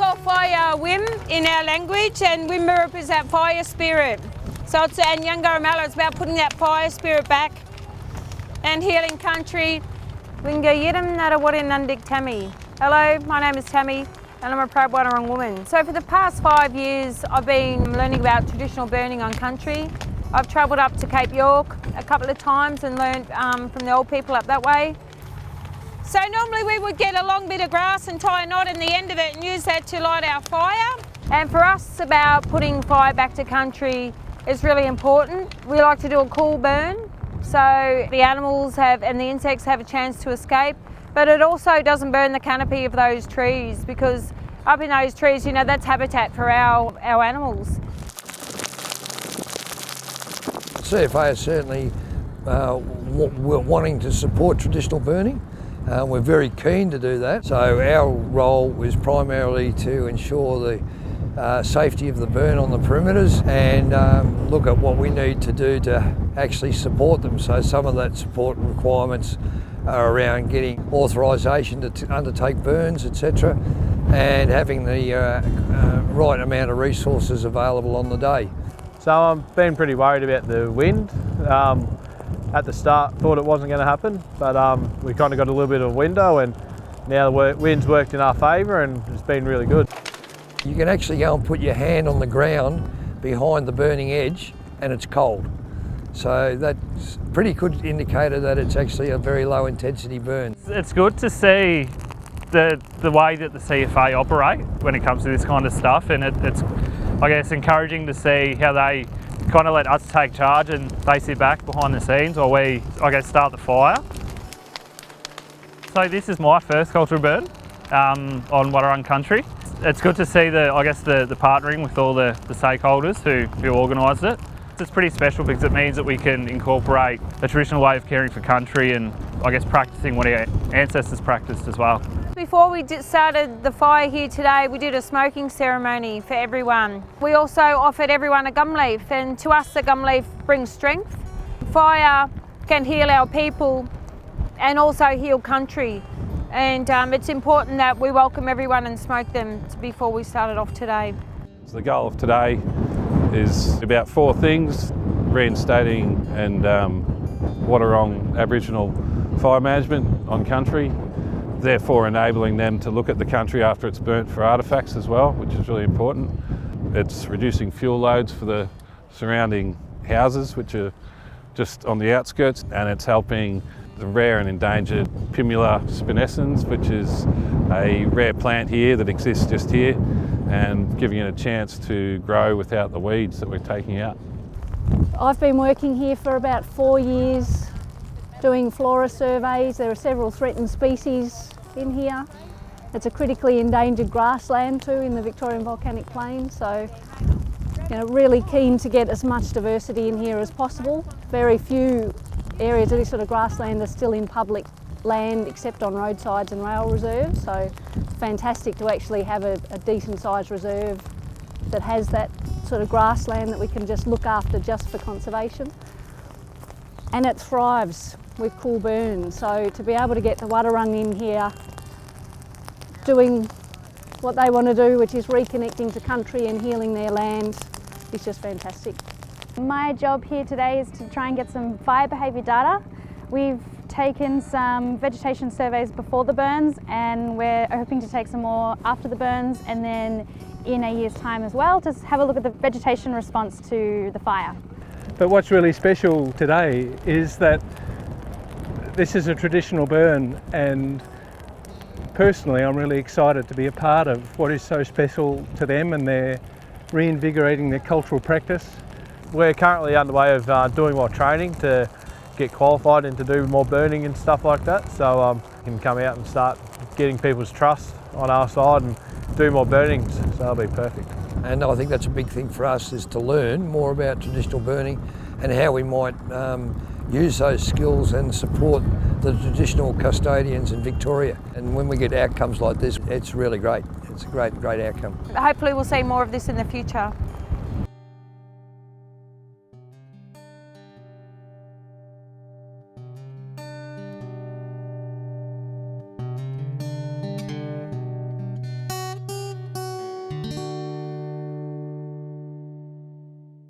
call fire Wim in our language, and Wim represents fire spirit. So it's, and Yungaramala, it's about putting that fire spirit back and healing country. Winga Yidam Narawarin Nandik Tammy. Hello, my name is Tammy and I'm a proud Wadawurrung woman. So for the past 5 years I've been learning about traditional burning on country. I've travelled up to Cape York a couple of times and learned from the old people up that way. So normally we would get a long bit of grass and tie a knot in the end of it and use that to light our fire. And for us, it's about putting fire back to country is really important. We like to do a cool burn, so the animals and the insects have a chance to escape, but it also doesn't burn the canopy of those trees, because up in those trees, you know, that's habitat for our animals. CFA is certainly wanting to support traditional burning. We're very keen to do that. So our role is primarily to ensure the safety of the burn on the perimeters and look at what we need to do to actually support them. So some of that support requirements are around getting authorisation to undertake burns, etc., and having the right amount of resources available on the day. So I've been pretty worried about the wind. At the start thought it wasn't going to happen, but we kind of got a little bit of a window, and now the wind's worked in our favour and it's been really good. You can actually go and put your hand on the ground behind the burning edge and it's cold. So that's a pretty good indicator that it's actually a very low intensity burn. It's good to see the way that the CFA operate when it comes to this kind of stuff, and it's, I guess, encouraging to see how they kind of let us take charge and they sit back behind the scenes while we, I guess, start the fire. So this is my first cultural burn on Wadawurrung country. It's good to see the partnering with all the stakeholders who organised it. It's pretty special because it means that we can incorporate a traditional way of caring for country and, I guess, practising what our ancestors practised as well. Before we started the fire here today, we did a smoking ceremony for everyone. We also offered everyone a gum leaf, and to us the gum leaf brings strength. Fire can heal our people and also heal country, and it's important that we welcome everyone and smoke them before we started off today. So the goal of today is about 4 things: reinstating and Wadawurrung Aboriginal fire management on country, therefore enabling them to look at the country after it's burnt for artefacts as well, which is really important. It's reducing fuel loads for the surrounding houses, which are just on the outskirts, and it's helping the rare and endangered Primula spinescens, which is a rare plant here that exists just here, and giving it a chance to grow without the weeds that we're taking out. I've been working here for about 4 years doing flora surveys. There are several threatened species in here. It's a critically endangered grassland too in the Victorian Volcanic Plains, so really keen to get as much diversity in here as possible. Very few areas of this sort of grassland are still in public land except on roadsides and rail reserves, so it's fantastic to actually have a decent sized reserve that has that sort of grassland that we can just look after just for conservation. And it thrives with cool burns, so to be able to get the Wadawurrung in here doing what they want to do, which is reconnecting to country and healing their land, is just fantastic. My job here today is to try and get some fire behaviour data. We've taken some vegetation surveys before the burns, and we're hoping to take some more after the burns, and then in a year's time as well to have a look at the vegetation response to the fire. But what's really special today is that this is a traditional burn, and personally I'm really excited to be a part of what is so special to them, and they're reinvigorating their cultural practice. We're currently underway of doing more training to get qualified and to do more burning and stuff like that, so we can come out and start getting people's trust on our side and do more burnings, so that'll be perfect. And I think that's a big thing for us, is to learn more about traditional burning and how we might use those skills and support the traditional custodians in Victoria. And when we get outcomes like this, it's really great. It's a great outcome. Hopefully we'll see more of this in the future.